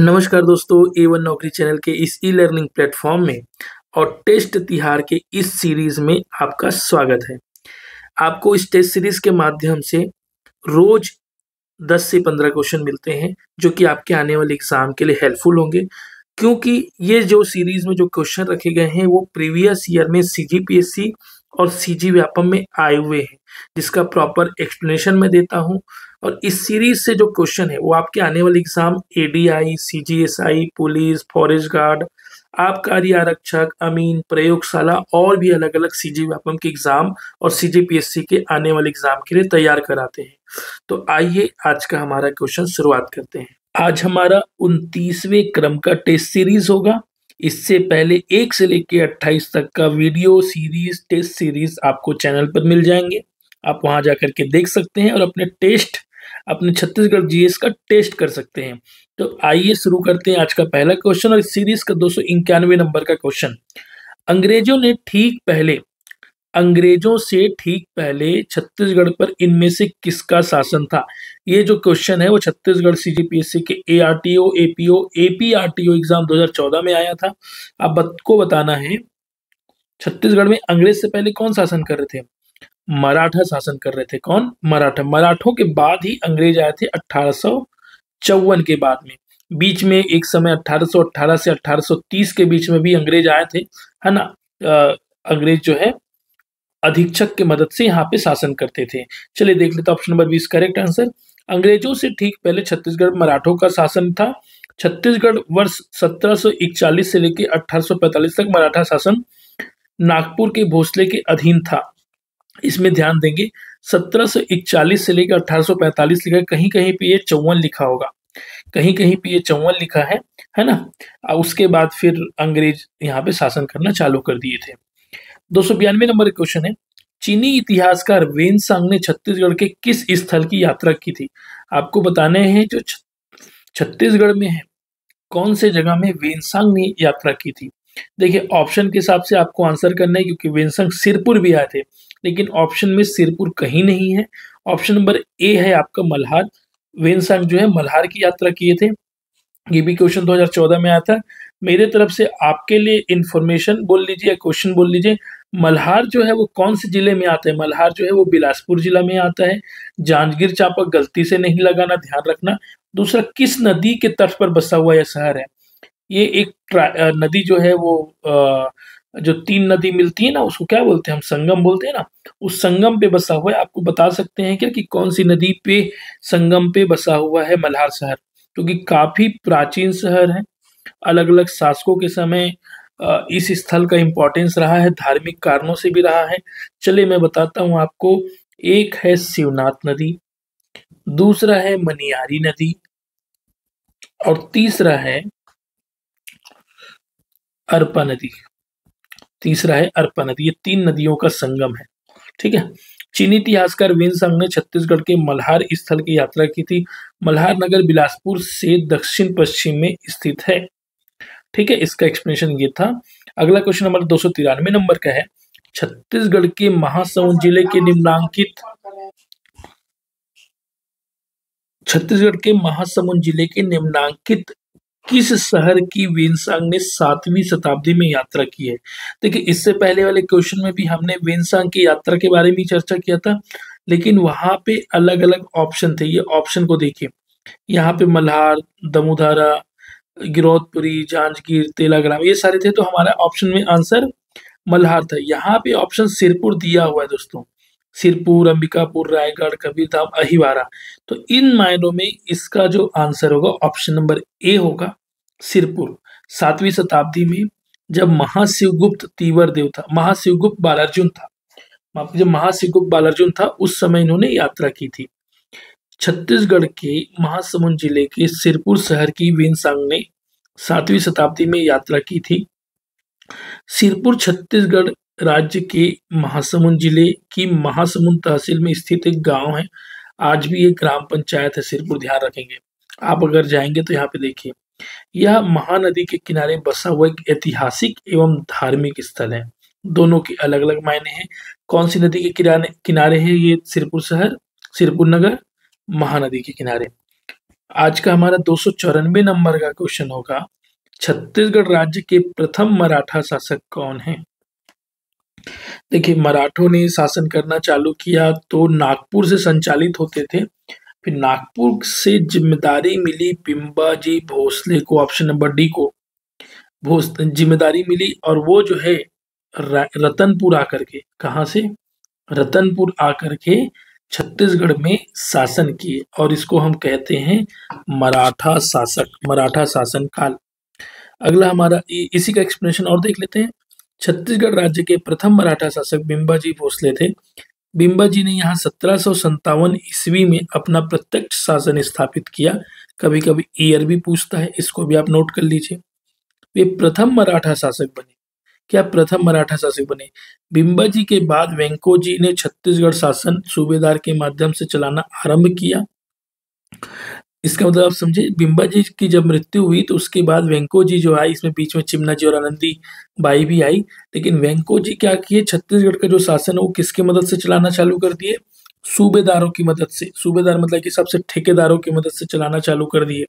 नमस्कार दोस्तों, A1 नौकरी चैनल के इस ई लर्निंग प्लेटफॉर्म में और टेस्ट तिहार के इस सीरीज में आपका स्वागत है। आपको इस टेस्ट सीरीज के माध्यम से रोज 10 से 15 क्वेश्चन मिलते हैं जो कि आपके आने वाले एग्जाम के लिए हेल्पफुल होंगे, क्योंकि ये जो सीरीज में जो क्वेश्चन रखे गए हैं वो प्रीवियस ईयर में CGPSC और CG व्यापम में आए हुए हैं, जिसका प्रॉपर एक्सप्लेनेशन मैं देता हूं। और इस सीरीज से जो क्वेश्चन है वो आपके आने वाले exam ADI, CGSI, police, forest guard, आबकारी आरक्षक, अमीन, प्रयोगशाला और भी अलग अलग CG व्यापम के एग्जाम और CGPSC के आने वाले एग्जाम के लिए तैयार कराते हैं। तो आइए आज का हमारा क्वेश्चन शुरुआत करते हैं। आज हमारा 29वें क्रम का टेस्ट सीरीज होगा। इससे पहले 1 से लेकर 28 तक का वीडियो सीरीज, टेस्ट सीरीज आपको चैनल पर मिल जाएंगे। आप वहां जाकर के देख सकते हैं और अपने छत्तीसगढ़ GS का टेस्ट कर सकते हैं। तो आइए शुरू करते हैं आज का पहला क्वेश्चन और इस सीरीज का 291 नंबर का क्वेश्चन। अंग्रेजों से ठीक पहले छत्तीसगढ़ पर इनमें से किसका शासन था? ये जो क्वेश्चन है वो छत्तीसगढ़ CGPSC के ARTO, APO, APRTO एग्जाम 2014 में आया था। आपको बताना है छत्तीसगढ़ में अंग्रेज से पहले कौन शासन कर रहे थे? मराठा शासन कर रहे थे। कौन? मराठा। मराठों के बाद ही अंग्रेज आए थे 1854 के बाद में। बीच में एक समय 1818 से 1830 के बीच में भी अंग्रेज आए थे, है ना। अंग्रेज जो है अधीक्षक के मदद से यहाँ पे शासन करते थे। चलिए देख लेते हैं ऑप्शन नंबर 20 करेक्ट आंसर। अंग्रेजों से ठीक पहले छत्तीसगढ़ मराठों का शासन था। छत्तीसगढ़ वर्ष 1741 से लेकर 1845 तक मराठा शासन नागपुर के भोसले के अधीन था। इसमें ध्यान देंगे 1741 से लेकर 1845 लिखा है, कहीं कहीं पे ये 54 लिखा होगा, कहीं कहीं पे ये 54 लिखा है ना। उसके बाद फिर अंग्रेज यहाँ पे शासन करना चालू कर दिए थे। 292 नंबर क्वेश्चन है, चीनी इतिहासकार वेनसांग ने छत्तीसगढ़ के किस स्थल की यात्रा की थी? आपको बताने हैं जो छत्तीसगढ़ में है कौन से जगह में वेनसांग ने यात्रा की थी। देखिए ऑप्शन के हिसाब से आपको आंसर करना है, क्योंकि वेनसांग सिरपुर भी आए थे, लेकिन ऑप्शन में सिरपुर कहीं नहीं है। ऑप्शन नंबर ए है आपका मल्हार। वेनसांग जो है मल्हार की यात्रा किए थे। ये भी क्वेश्चन 2014 में आया था। मेरे तरफ से आपके लिए इंफॉर्मेशन बोल लीजिए, क्वेश्चन बोल लीजिए। मल्हार जो है वो कौन से जिले में आता है? मल्हार जो है वो बिलासपुर जिला में आता है। जांजगीर चांपा गलती से नहीं लगाना, ध्यान रखना। दूसरा, किस नदी के तट पर बसा हुआ यह शहर है? ये एक नदी जो है वो जो 3 नदी मिलती है ना, उसको क्या बोलते हैं हम? संगम बोलते हैं ना। उस संगम पे बसा हुआ है। आपको बता सकते हैं क्या कि कौन सी नदी पे संगम पे बसा हुआ है मल्हार शहर? क्योंकि काफी प्राचीन शहर है। अलग अलग शासकों के समय इस स्थल का इम्पोर्टेंस रहा है, धार्मिक कारणों से भी रहा है। चलिए मैं बताता हूँ आपको। एक है शिवनाथ नदी, दूसरा है मनियारी नदी और तीसरा है अरपा नदी। ये 3 नदियों का संगम है। ठीक है। चीनी इतिहासकार वेनसांग ने छत्तीसगढ़ के मल्हार स्थल की यात्रा की थी। मल्हार नगर बिलासपुर से दक्षिण पश्चिम में स्थित है। ठीक है, इसका एक्सप्लेनेशन ये था। अगला क्वेश्चन नंबर 293 नंबर का है, छत्तीसगढ़ के महासमुंद जिले के निम्नांकित किस शहर की वेनसांग ने 7वीं शताब्दी में यात्रा की है? देखिए इससे पहले वाले क्वेश्चन में भी हमने वेनसांग की यात्रा के बारे में चर्चा किया था, लेकिन वहां पे अलग अलग ऑप्शन थे। ये ऑप्शन को देखिए, यहाँ पे मल्हार, दमोदरा, गिरौदपुरी, जांजगीर, तेलाग्राम, ये सारे थे। तो हमारा ऑप्शन में आंसर मल्हार था। यहाँ पे ऑप्शन सिरपुर दिया हुआ है दोस्तों। सिरपुर, अंबिकापुर, रायगढ़, कबीरधाम, अहिवारा। तो इन मायनों में इसका जो आंसर होगा ऑप्शन नंबर ए होगा, सिरपुर। 7वीं शताब्दी में जब महाशिवगुप्त तीवर देव था, महाशिवगुप्त बालार्जुन था, जब महाशिवगुप्त बालार्जुन था उस समय इन्होंने यात्रा की थी। छत्तीसगढ़ के महासमुंद जिले के सिरपुर शहर की वेनसांग ने 7वीं शताब्दी में यात्रा की थी। सिरपुर छत्तीसगढ़ राज्य के महासमुंद जिले की महासमुंद तहसील में स्थित एक गांव है। आज भी एक ग्राम पंचायत है सिरपुर, ध्यान रखेंगे। आप अगर जाएंगे तो यहाँ पे देखिए, यह महानदी के किनारे बसा हुआ एक ऐतिहासिक एवं धार्मिक स्थल है। दोनों के अलग अलग मायने हैं। कौन सी नदी के किनारे है ये सिरपुर शहर, सिरपुर नगर? महानदी के किनारे। आज का हमारा 294 नंबर का क्वेश्चन होगा, छत्तीसगढ़ राज्य के प्रथम मराठा शासक कौन है? देखिए, मराठों ने शासन करना चालू किया तो नागपुर से संचालित होते थे। फिर नागपुर से जिम्मेदारी मिली पिंबाजी भोसले को, ऑप्शन नंबर डी को जिम्मेदारी मिली, और वो जो है रतनपुर आकर के, कहाँ से, रतनपुर आकर के छत्तीसगढ़ में शासन किए, और इसको हम कहते हैं मराठा शासक, मराठा शासन काल। अगला हमारा इसी का एक्सप्लेनेशन और देख लेते हैं। छत्तीसगढ़ राज्य के प्रथम मराठा शासक बिंबाजी भोसले थे। बिंबाजी ने यहाँ 1757 ईस्वी में अपना प्रत्यक्ष शासन स्थापित किया। कभी कभी ईयर भी पूछता है, इसको भी आप नोट कर लीजिए। वे प्रथम मराठा शासक बने। क्या प्रथम मराठा शासक बने? बिंबाजी के बाद वेंकोजी ने छत्तीसगढ़ शासन सूबेदार के माध्यम से चलाना आरंभ किया। इसका मतलब आप समझे, बिंबाजी की जब मृत्यु हुई तो उसके बाद वेंकोजी जो आई, इसमें बीच में चिमना जी और आनंदी बाई भी आई, लेकिन वेंकोजी क्या किए, छत्तीसगढ़ का जो शासन है वो किसकी मदद से चलाना चालू कर दिए? सूबेदारों की मदद से। सूबेदार मतलब कि सबसे ठेकेदारों की मदद से चलाना चालू कर दिए।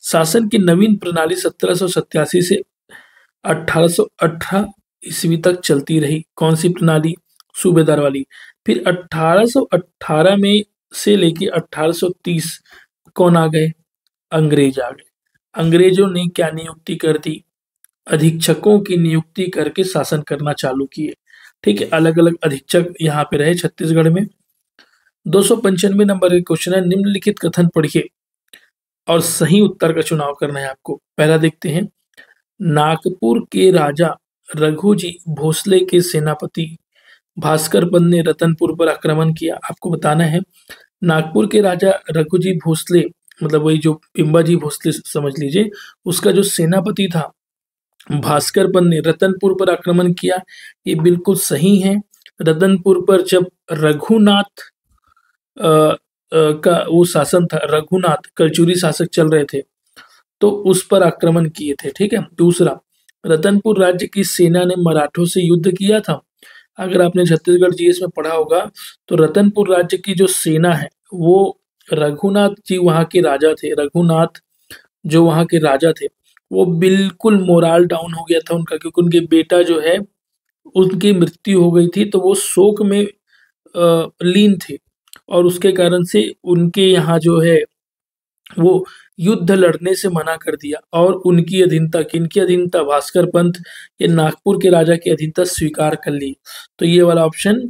शासन की नवीन प्रणाली 1787 से 1818 ईस्वी तक चलती रही। कौन सी प्रणाली? सूबेदार वाली। फिर 1818 में से लेके 1830 कौन आ गए? अंग्रेज आ गए। अंग्रेजों ने क्या नियुक्ति कर दी? अधीक्षकों की नियुक्ति करके शासन करना चालू किए। ठीक है, अलग अलग अधीक्षक यहाँ पे रहे छत्तीसगढ़ में। 295 नंबर का क्वेश्चन है, निम्नलिखित कथन पढ़िए और सही उत्तर का चुनाव करना है आपको। पहला देखते हैं, नागपुर के राजा रघुजी भोसले के सेनापति भास्कर पंत ने रतनपुर पर आक्रमण किया। आपको बताना है, नागपुर के राजा रघुजी भोसले मतलब वही जो पिंबाजी भोसले समझ लीजिए, उसका जो सेनापति था भास्कर पंत ने रतनपुर पर आक्रमण किया। ये बिल्कुल सही है। रतनपुर पर जब रघुनाथ का वो शासन था, रघुनाथ कलचुरी शासक चल रहे थे, तो उस पर आक्रमण किए थे। ठीक है। दूसरा, रतनपुर राज्य की सेना ने मराठों से युद्ध किया था। अगर आपने छत्तीसगढ़ जीएस में पढ़ा होगा तो रतनपुर राज्य की जो सेना है वो रघुनाथ जी वहाँ के राजा थे। रघुनाथ जो वहाँ के राजा थे वो बिल्कुल मोराल डाउन हो गया था उनका, क्योंकि उनके बेटा जो है उनकी मृत्यु हो गई थी, तो वो शोक में लीन थे, और उसके कारण से उनके यहाँ जो है वो युद्ध लड़ने से मना कर दिया, और उनकी अधीनता, किनकी अधीनता? भास्कर पंत ये नागपुर के राजा की अधीनता स्वीकार कर ली। तो ये वाला ऑप्शन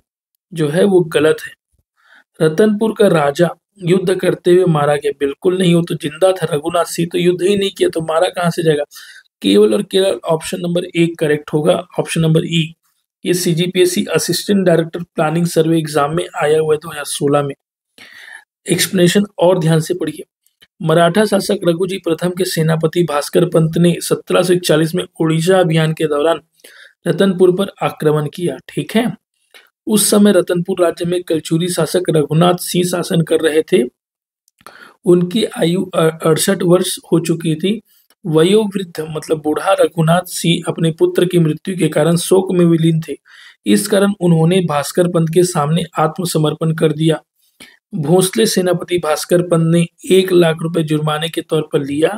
जो है वो गलत है। रतनपुर का राजा युद्ध करते हुए मारा गया? बिल्कुल नहीं, वो तो जिंदा था। रघुनाथ सिंह तो युद्ध ही नहीं किया, तो मारा कहाँ से जाएगा? केवल और केवल ऑप्शन नंबर 1 करेक्ट होगा, ऑप्शन नंबर ई। ये सीजीपीएससी असिस्टेंट डायरेक्टर प्लानिंग सर्वे एग्जाम में आया हुआ है 2016 में। एक्सप्लेनेशन और ध्यान से पढ़िए। मराठा शासक रघुजी प्रथम के सेनापति भास्कर पंत ने 1741 में उड़ीसा अभियान के दौरान रतनपुर पर आक्रमण किया। ठीक है। उस समय रतनपुर राज्य में कलचुरी शासक रघुनाथ सिंह शासन कर रहे थे। उनकी आयु 68 वर्ष हो चुकी थी। वयोवृद्ध मतलब बूढ़ा रघुनाथ सिंह अपने पुत्र की मृत्यु के कारण शोक में विलीन थे। इस कारण उन्होंने भास्कर पंत के सामने आत्मसमर्पण कर दिया। भोसले सेनापति भास्कर पंत ने 1 लाख रुपए जुर्माने के तौर पर लिया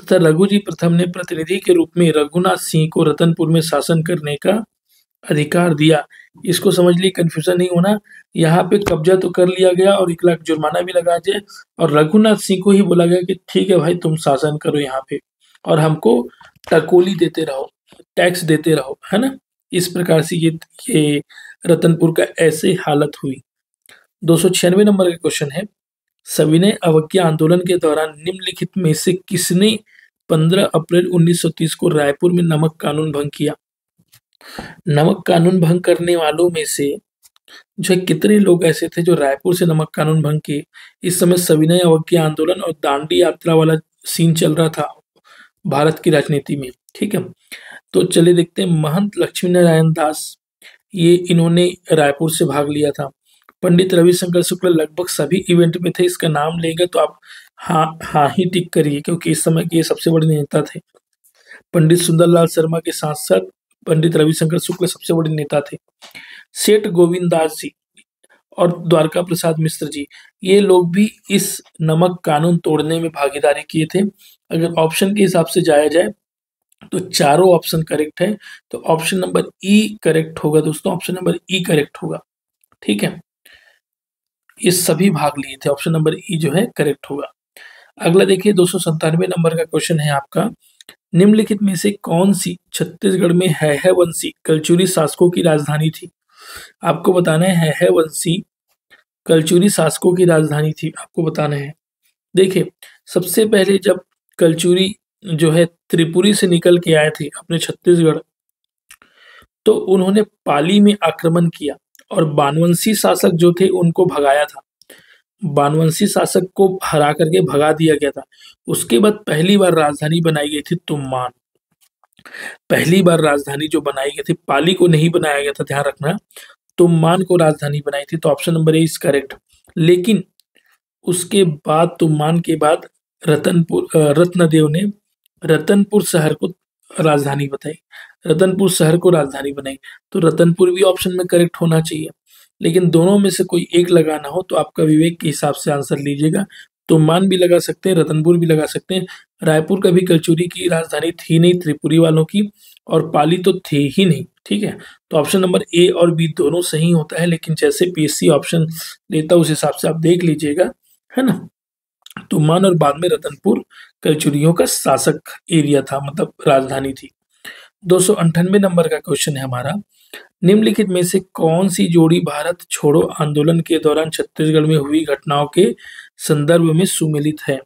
तथा रघुजी प्रथम ने प्रतिनिधि के रूप में रघुनाथ सिंह को रतनपुर में शासन करने का अधिकार दिया। इसको समझ ली, कंफ्यूजन नहीं होना। यहाँ पे कब्जा तो कर लिया गया और 1 लाख जुर्माना भी लगा दिया, और रघुनाथ सिंह को ही बोला गया कि ठीक है भाई तुम शासन करो यहाँ पे, और हमको टकोली देते रहो, टैक्स देते रहो, है ना। इस प्रकार से ये रतनपुर का ऐसे हालत हुई। 296 नंबर का क्वेश्चन है, सविनय अवज्ञा आंदोलन के दौरान निम्नलिखित में से किसने 15 अप्रैल 1930 को रायपुर में नमक कानून भंग किया? नमक कानून भंग करने वालों में से जो कितने लोग ऐसे थे जो रायपुर से नमक कानून भंग किए? इस समय सविनय अवज्ञा आंदोलन और दांडी यात्रा वाला सीन चल रहा था भारत की राजनीति में। ठीक है, तो चलिए देखते हैं। महंत लक्ष्मी नारायण दास, ये इन्होंने रायपुर से भाग लिया था। पंडित रविशंकर शुक्ल लगभग सभी इवेंट में थे। इसका नाम लेंगे तो आप हाँ ही टिक करिए, क्योंकि इस समय के सबसे बड़े नेता थे। पंडित सुंदरलाल शर्मा के साथ साथ पंडित रविशंकर शुक्ल सबसे बड़े नेता थे। सेठ गोविंद दास जी और द्वारका प्रसाद मिश्र जी, ये लोग भी इस नमक कानून तोड़ने में भागीदारी किए थे। अगर ऑप्शन के हिसाब से जाया जाए तो चारों ऑप्शन करेक्ट है, तो ऑप्शन नंबर ई करेक्ट होगा दोस्तों, ऑप्शन नंबर ई करेक्ट होगा। ठीक है, ये सभी भाग लिए थे, ऑप्शन नंबर ई जो है करेक्ट होगा। अगला देखिए 297 नंबर का क्वेश्चन है आपका, निम्नलिखित में से कौन सी छत्तीसगढ़ में है वंशी कलचुरी शासकों की राजधानी थी। आपको बताना है वंशी कलचुरी शासकों की राजधानी थी, आपको बताना है। देखिए, सबसे पहले जब कलचुरी जो है त्रिपुरी से निकल के आए थे अपने छत्तीसगढ़, तो उन्होंने पाली में आक्रमण किया और बानवंशी शासक जो थे उनको भगाया था। बानवंशी शासक को हरा करके भगा दिया गया था। उसके बाद पहली बार राजधानी बनाई गई थी तुम्मान। पहली बार राजधानी जो बनाई गई थी, पाली को नहीं बनाया गया था, ध्यान रखना, तुम्मान को राजधानी बनाई थी, तो option number A is correct. लेकिन उसके बाद तुम्मान के बाद रत्नदेव ने रतनपुर शहर को राजधानी बताई, रतनपुर शहर को राजधानी बनाई, तो रतनपुर भी ऑप्शन में करेक्ट होना चाहिए। लेकिन दोनों में से कोई एक लगाना हो तो आपका विवेक के हिसाब से आंसर लीजिएगा। तुम्मान भी लगा सकते हैं, रतनपुर भी लगा सकते हैं। रायपुर कभी कलचुरी की राजधानी थी नहीं त्रिपुरी वालों की, और पाली तो थी ही नहीं। ठीक है, तो ऑप्शन नंबर ए और बी दोनों सही होता है, लेकिन जैसे पीएससी ऑप्शन लेता है उस हिसाब से आप देख लीजिएगा, है ना। तुम्मान और बाद में रतनपुर कलचुरियों का शासक एरिया था, मतलब राजधानी थी। 298 नंबर का क्वेश्चन है हमारा, निम्नलिखित में से कौन सी जोड़ी भारत छोड़ो आंदोलन के दौरान छत्तीसगढ़ में हुई घटनाओं के संदर्भ में सुमेलित है।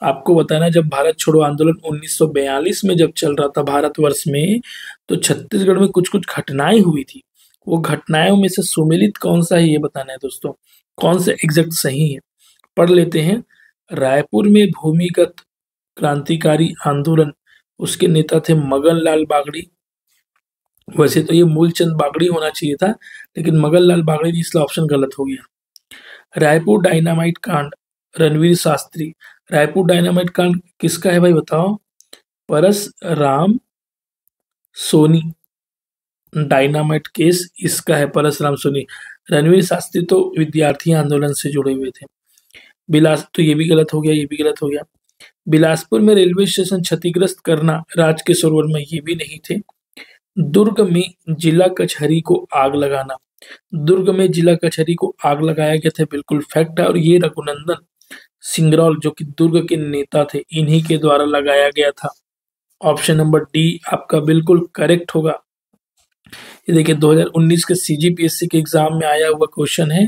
आपको बताना, जब भारत छोड़ो आंदोलन 1942 में जब चल रहा था भारतवर्ष में, तो छत्तीसगढ़ में कुछ कुछ घटनाएं हुई थी। वो घटनाओं में से सुमेलित कौन सा है ये बताना है दोस्तों, कौन से एग्जैक्ट सही है। पढ़ लेते हैं। रायपुर में भूमिगत क्रांतिकारी आंदोलन, उसके नेता थे मगन लाल बागड़ी। वैसे तो ये मूलचंद बागड़ी होना चाहिए था, लेकिन मगन लाल बागड़ी, इसलिए ऑप्शन गलत हो गया। रायपुर डायनामाइट कांड, रणवीर शास्त्री। रायपुर डायनामाइट कांड किसका है भाई बताओ, परसराम सोनी। डायनामाइट केस इसका है, परसराम सोनी। रणवीर शास्त्री तो विद्यार्थी आंदोलन से जुड़े हुए थे। बिलास, तो ये भी गलत हो गया, ये भी गलत हो गया। बिलासपुर में रेलवे स्टेशन क्षतिग्रस्त करना राज किशोर वर्मा, ये भी नहीं थे। दुर्ग में जिला कचहरी को आग लगाना, दुर्ग में जिला कचहरी को आग लगाया गया था, बिल्कुल फैक्ट है। और ये रघुनंदन सिंगरौल जो कि दुर्ग के नेता थे, इन्हीं के द्वारा लगाया गया था। ऑप्शन नंबर डी आपका बिल्कुल करेक्ट होगा। ये देखिए 2019 के सीजीपीएससी के एग्जाम में आया हुआ क्वेश्चन है।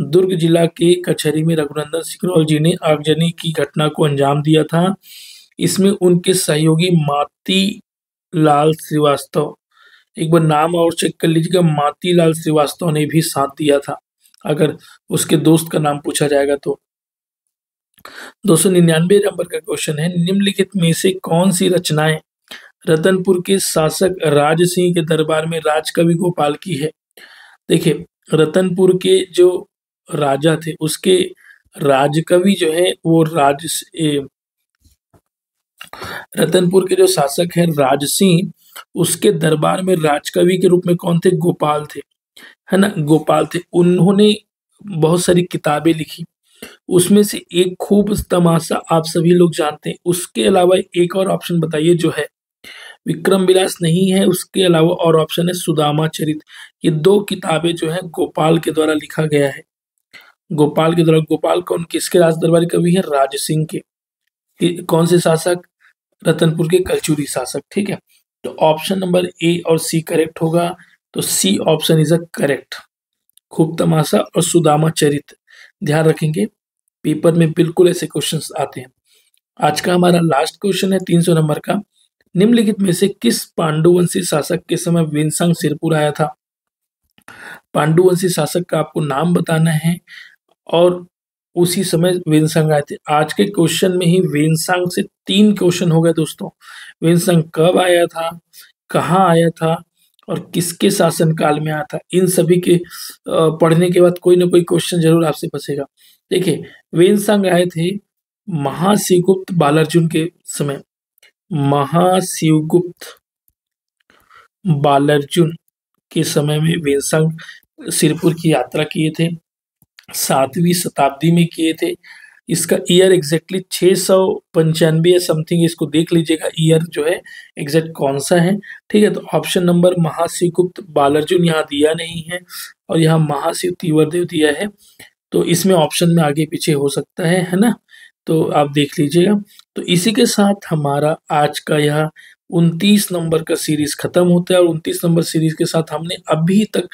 दुर्ग जिला के कचहरी में रघुनंदन सिंगरौल जी ने आगजनी की घटना को अंजाम दिया था। इसमें उनके सहयोगी माती लाल श्रीवास्तव, एक बार नाम और चेक कर लीजिएगा, मातीलाल श्रीवास्तव ने भी साथ दिया था, अगर उसके दोस्त का नाम पूछा जाएगा तो। 299 नंबर का क्वेश्चन है, निम्नलिखित में से कौन सी रचनाएं रतनपुर के शासक राज सिंह के दरबार में राजकवि गोपाल की है। देखिए, रतनपुर के जो राजा थे उसके राजकवि जो है वो रतनपुर के जो शासक हैं राज सिंह, उसके दरबार में राजकवि के रूप में कौन थे, गोपाल थे, है ना, गोपाल थे। उन्होंने बहुत सारी किताबें लिखी, उसमें से एक खूब तमाशा आप सभी लोग जानते हैं। उसके अलावा एक और ऑप्शन बताइए जो है, विक्रम विलास नहीं है, उसके अलावा और ऑप्शन है सुदामा चरित। ये दो किताबें जो है गोपाल के द्वारा लिखा गया है, गोपाल के द्वारा। गोपाल कौन, किसके राज दरबारी कवि है, राज सिंह के। कौन से शासक, रतनपुर के कलचुरी शासक। ठीक है, तो ऑप्शन नंबर ए और सी करेक्ट होगा, तो C option is a correct. खूब तमाशा और सुदामा चरित, ध्यान रखेंगे, पेपर में बिल्कुल ऐसे क्वेश्चंस आते हैं। आज का हमारा लास्ट क्वेश्चन है 300 नंबर का, निम्नलिखित में से किस पांडुवंशी शासक के समय वेनसांग सिरपुर आया था। पांडुवंशी शासक का आपको नाम बताना है और उसी समय वेनसांग आए थे। आज के क्वेश्चन में ही वेनसांग से 3 क्वेश्चन हो गए दोस्तों। वेनसांग कब आया था, कहाँ आया था और किसके शासनकाल में आया था, इन सभी के पढ़ने के बाद कोई ना कोई क्वेश्चन जरूर आपसे बचेगा। देखिए, वेनसांग आए थे महाशिवगुप्त बालार्जुन के समय, महाशिवगुप्त बालार्जुन के समय में वेनसांग सिरपुर की यात्रा किए थे। 7वीं शताब्दी में किए थे। इसका ईयर एग्जैक्टली 695 या समथिंग, इसको देख लीजिएगा ईयर जो है एग्जैक्ट कौन सा है। ठीक है, तो ऑप्शन नंबर महाशिवगुप्त बालार्जुन यहाँ दिया नहीं है और यहाँ महाशिव तीवरदेव दिया है, तो इसमें ऑप्शन में आगे पीछे हो सकता है ना, तो आप देख लीजिएगा। तो इसी के साथ हमारा आज का यह 29 नंबर का सीरीज खत्म होता है और 29 नंबर सीरीज के साथ हमने अभी तक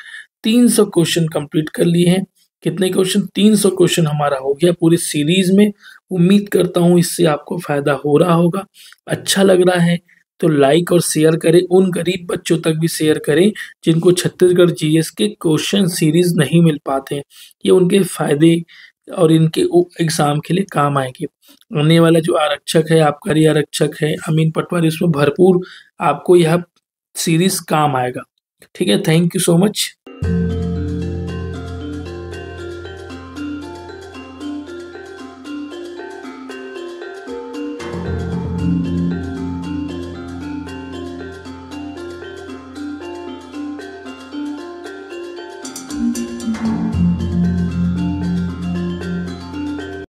300 क्वेश्चन कंप्लीट कर लिए हैं। कितने क्वेश्चन? 300 क्वेश्चन हमारा हो गया पूरी सीरीज में। उम्मीद करता हूँ इससे आपको फायदा हो रहा होगा। अच्छा लग रहा है तो लाइक और शेयर करें, उन गरीब बच्चों तक भी शेयर करें जिनको छत्तीसगढ़ जीएस के क्वेश्चन सीरीज नहीं मिल पाते हैं। ये उनके फायदे और इनके एग्जाम के लिए काम आएंगे। आने वाला जो आरक्षक है, आबकारी आरक्षक है, अमीन पटवारी, उसमें भरपूर आपको यह सीरीज काम आएगा। ठीक है, थैंक यू सो मच।